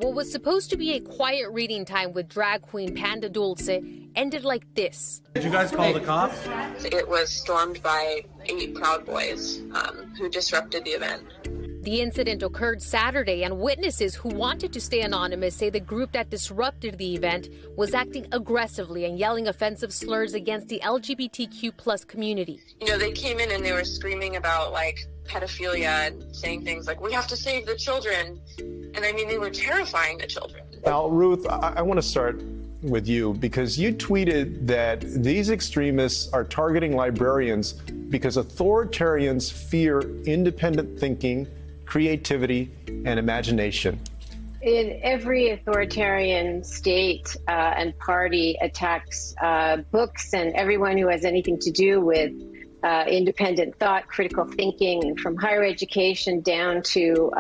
What was supposed to be a quiet reading time with drag queen Panda Dulce ended like this. Did you guys call the cops? It was stormed by 8 Proud Boys who disrupted the event. The incident occurred Saturday, and witnesses who wanted to stay anonymous say the group that disrupted the event was acting aggressively and yelling offensive slurs against the LGBTQ plus community. You know, they came in and they were screaming about, like, pedophilia and saying things like, we have to save the children. And I mean, they were terrifying the children. Now, Ruth, I want to start with you because you tweeted that these extremists are targeting librarians because authoritarians fear independent thinking, creativity, and imagination. In every authoritarian state and party attacks books and everyone who has anything to do with independent thought, critical thinking, from higher education down to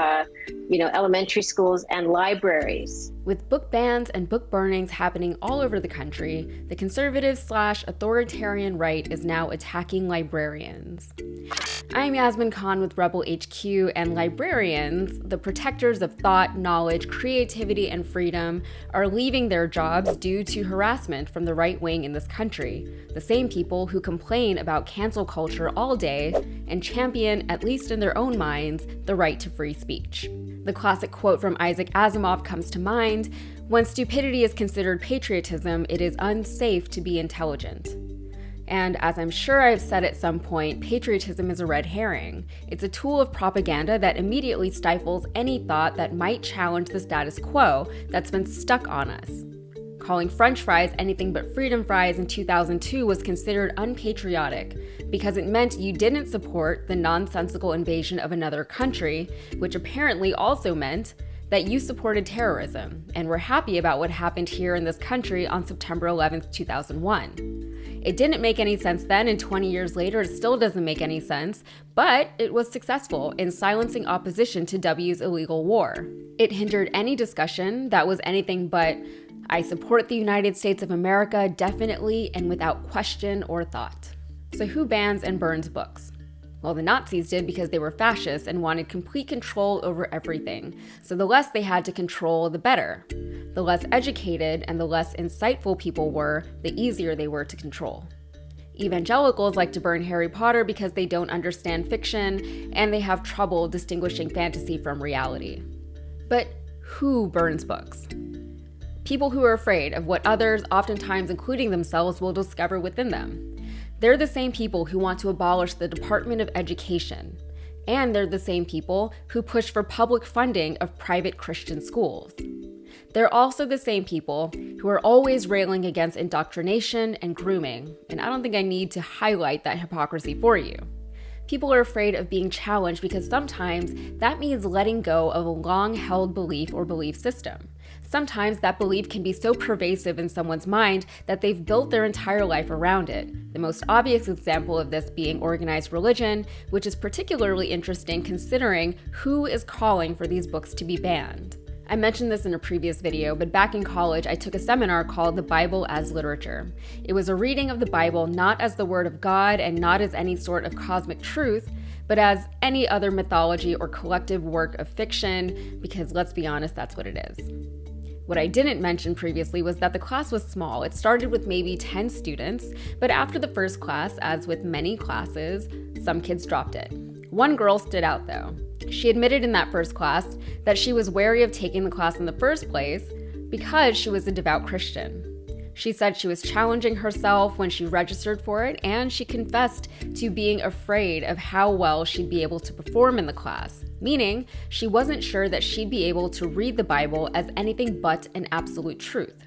elementary schools and libraries. With book bans and book burnings happening all over the country, the conservative/authoritarian right is now attacking librarians. I'm Yasmin Khan with Rebel HQ, and librarians, the protectors of thought, knowledge, creativity, and freedom, are leaving their jobs due to harassment from the right wing in this country, the same people who complain about cancel culture all day and champion, at least in their own minds, the right to free speech. The classic quote from Isaac Asimov comes to mind: "When stupidity is considered patriotism, it is unsafe to be intelligent." And as I'm sure I've said at some point, patriotism is a red herring. It's a tool of propaganda that immediately stifles any thought that might challenge the status quo that's been stuck on us. Calling French fries anything but freedom fries in 2002 was considered unpatriotic because it meant you didn't support the nonsensical invasion of another country, which apparently also meant that you supported terrorism and were happy about what happened here in this country on September 11th, 2001. It didn't make any sense then, and 20 years later, it still doesn't make any sense, but it was successful in silencing opposition to W's illegal war. It hindered any discussion that was anything but, "I support the United States of America, definitely and without question or thought." So who bans and burns books? Well, the Nazis did because they were fascists and wanted complete control over everything. So the less they had to control, the better. The less educated and the less insightful people were, the easier they were to control. Evangelicals like to burn Harry Potter because they don't understand fiction and they have trouble distinguishing fantasy from reality. But who burns books? People who are afraid of what others, oftentimes including themselves, will discover within them. They're the same people who want to abolish the Department of Education. And they're the same people who push for public funding of private Christian schools. They're also the same people who are always railing against indoctrination and grooming, and I don't think I need to highlight that hypocrisy for you. People are afraid of being challenged because sometimes that means letting go of a long-held belief or belief system. Sometimes that belief can be so pervasive in someone's mind that they've built their entire life around it. The most obvious example of this being organized religion, which is particularly interesting considering who is calling for these books to be banned. I mentioned this in a previous video, but back in college, I took a seminar called The Bible as Literature. It was a reading of the Bible not as the Word of God and not as any sort of cosmic truth, but as any other mythology or collective work of fiction, because let's be honest, that's what it is. What I didn't mention previously was that the class was small. It started with maybe 10 students, but after the first class, as with many classes, some kids dropped it. One girl stood out though. She admitted in that first class that she was wary of taking the class in the first place because she was a devout Christian. She said she was challenging herself when she registered for it, and she confessed to being afraid of how well she'd be able to perform in the class, meaning she wasn't sure that she'd be able to read the Bible as anything but an absolute truth.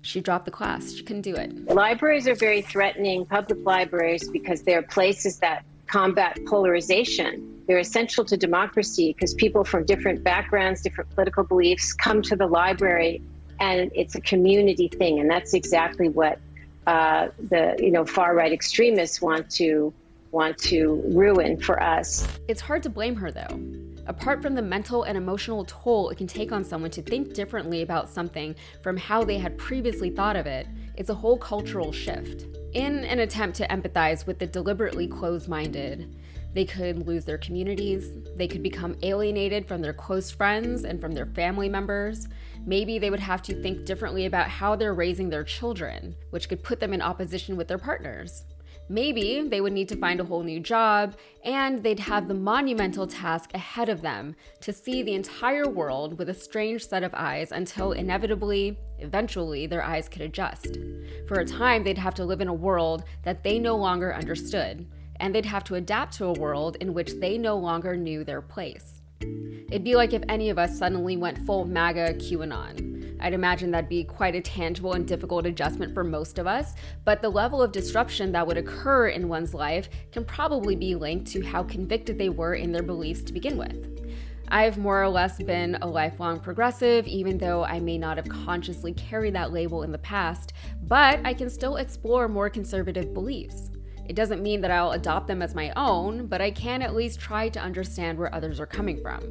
She dropped the class. She couldn't do it. Libraries are very threatening, public libraries, because they're places that combat polarization. They're essential to democracy because people from different backgrounds, different political beliefs come to the library, and it's a community thing. And that's exactly what the far-right extremists want to ruin for us. It's hard to blame her though. Apart from the mental and emotional toll it can take on someone to think differently about something from how they had previously thought of it, it's a whole cultural shift. In an attempt to empathize with the deliberately closed-minded, They could lose their communities. They could become alienated from their close friends and from their family members. Maybe they would have to think differently about how they're raising their children, which could put them in opposition with their partners. Maybe they would need to find a whole new job, and they'd have the monumental task ahead of them to see the entire world with a strange set of eyes until eventually, their eyes could adjust. For a time, they'd have to live in a world that they no longer understood, and they'd have to adapt to a world in which they no longer knew their place. It'd be like if any of us suddenly went full MAGA QAnon. I'd imagine that'd be quite a tangible and difficult adjustment for most of us, but the level of disruption that would occur in one's life can probably be linked to how convicted they were in their beliefs to begin with. I've more or less been a lifelong progressive, even though I may not have consciously carried that label in the past, but I can still explore more conservative beliefs. It doesn't mean that I'll adopt them as my own, but I can at least try to understand where others are coming from.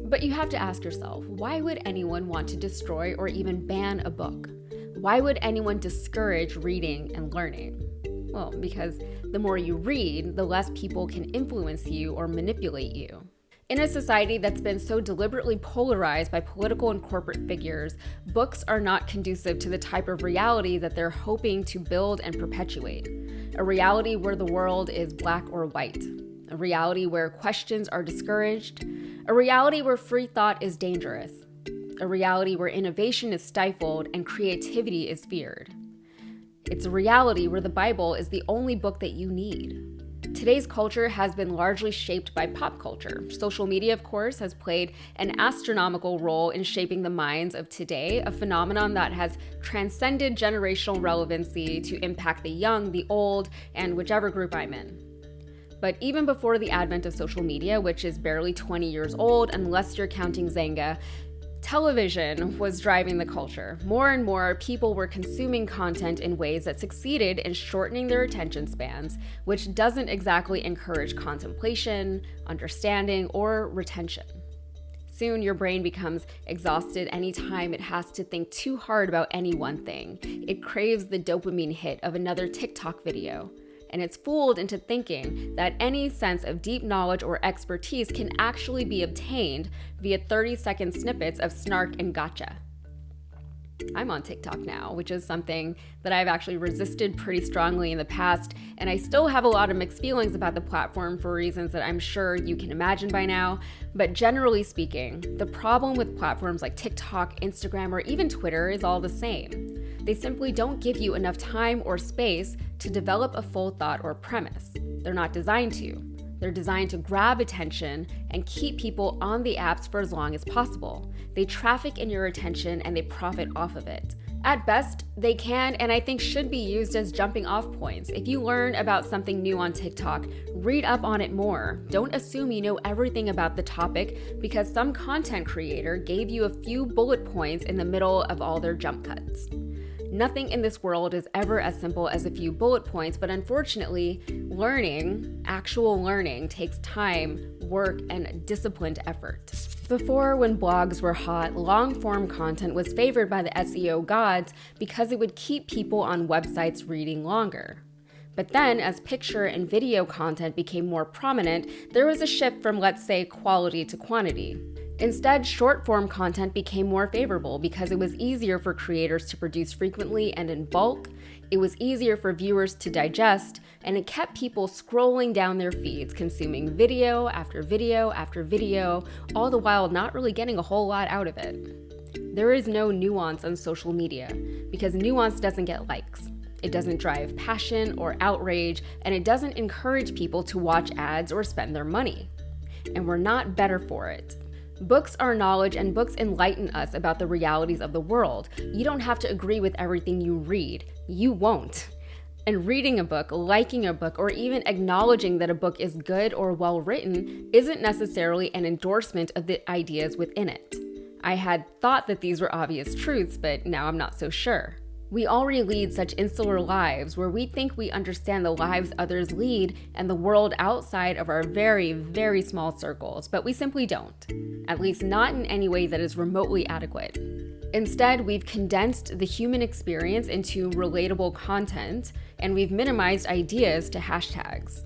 But you have to ask yourself, why would anyone want to destroy or even ban a book? Why would anyone discourage reading and learning? Well, because the more you read, the less people can influence you or manipulate you. In a society that's been so deliberately polarized by political and corporate figures, books are not conducive to the type of reality that they're hoping to build and perpetuate. A reality where the world is black or white. A reality where questions are discouraged. A reality where free thought is dangerous. A reality where innovation is stifled and creativity is feared. It's a reality where the Bible is the only book that you need. Today's culture has been largely shaped by pop culture. Social media, of course, has played an astronomical role in shaping the minds of today, a phenomenon that has transcended generational relevancy to impact the young, the old, and whichever group I'm in. But even before the advent of social media, which is barely 20 years old unless you're counting Zynga, television was driving the culture. More and more people were consuming content in ways that succeeded in shortening their attention spans, which doesn't exactly encourage contemplation, understanding, or retention. Soon your brain becomes exhausted anytime it has to think too hard about any one thing. It craves the dopamine hit of another TikTok video. And it's fooled into thinking that any sense of deep knowledge or expertise can actually be obtained via 30-second snippets of snark and gotcha. I'm on TikTok now, which is something that I've actually resisted pretty strongly in the past, and I still have a lot of mixed feelings about the platform for reasons that I'm sure you can imagine by now. But generally speaking, the problem with platforms like TikTok, Instagram, or even Twitter is all the same. They simply don't give you enough time or space to develop a full thought or premise. They're not designed to. They're designed to grab attention and keep people on the apps for as long as possible. They traffic in your attention and they profit off of it. At best, they can and I think should be used as jumping off points. If you learn about something new on TikTok, read up on it more. Don't assume you know everything about the topic because some content creator gave you a few bullet points in the middle of all their jump cuts. Nothing in this world is ever as simple as a few bullet points, but unfortunately, actual learning, takes time, work, and disciplined effort. Before, when blogs were hot, long-form content was favored by the SEO gods because it would keep people on websites reading longer. But then, as picture and video content became more prominent, there was a shift from, let's say, quality to quantity. Instead, short-form content became more favorable because it was easier for creators to produce frequently and in bulk, it was easier for viewers to digest, and it kept people scrolling down their feeds, consuming video after video after video, all the while not really getting a whole lot out of it. There is no nuance on social media because nuance doesn't get likes. It doesn't drive passion or outrage, and it doesn't encourage people to watch ads or spend their money. And we're not better for it. Books are knowledge, and books enlighten us about the realities of the world. You don't have to agree with everything you read. You won't. And reading a book, liking a book, or even acknowledging that a book is good or well written isn't necessarily an endorsement of the ideas within it. I had thought that these were obvious truths, but now I'm not so sure. We already lead such insular lives where we think we understand the lives others lead and the world outside of our very, very small circles, but we simply don't. At least not in any way that is remotely adequate. Instead, we've condensed the human experience into relatable content, and we've minimized ideas to hashtags.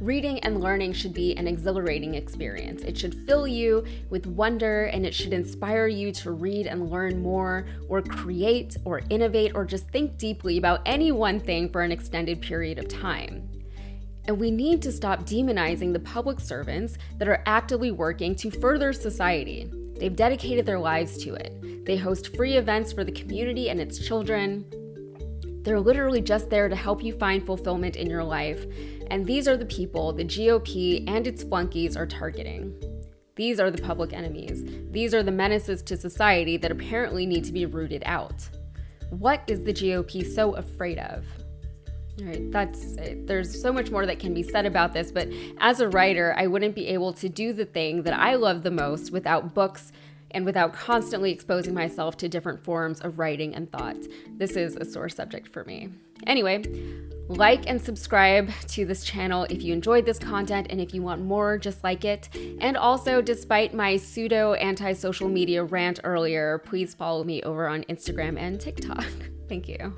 Reading and learning should be an exhilarating experience. It should fill you with wonder, and it should inspire you to read and learn more, or create, or innovate, or just think deeply about any one thing for an extended period of time. And we need to stop demonizing the public servants that are actively working to further society. They've dedicated their lives to it. They host free events for the community and its children. They're literally just there to help you find fulfillment in your life. And these are the people the GOP and its flunkies are targeting. These are the public enemies. These are the menaces to society that apparently need to be rooted out. What is the GOP so afraid of? All right, that's it. There's so much more that can be said about this, but as a writer, I wouldn't be able to do the thing that I love the most without books and without constantly exposing myself to different forms of writing and thought. This is a sore subject for me. Anyway, like and subscribe to this channel if you enjoyed this content and if you want more just like it. And also, despite my pseudo anti-social media rant earlier, please follow me over on Instagram and TikTok. Thank you.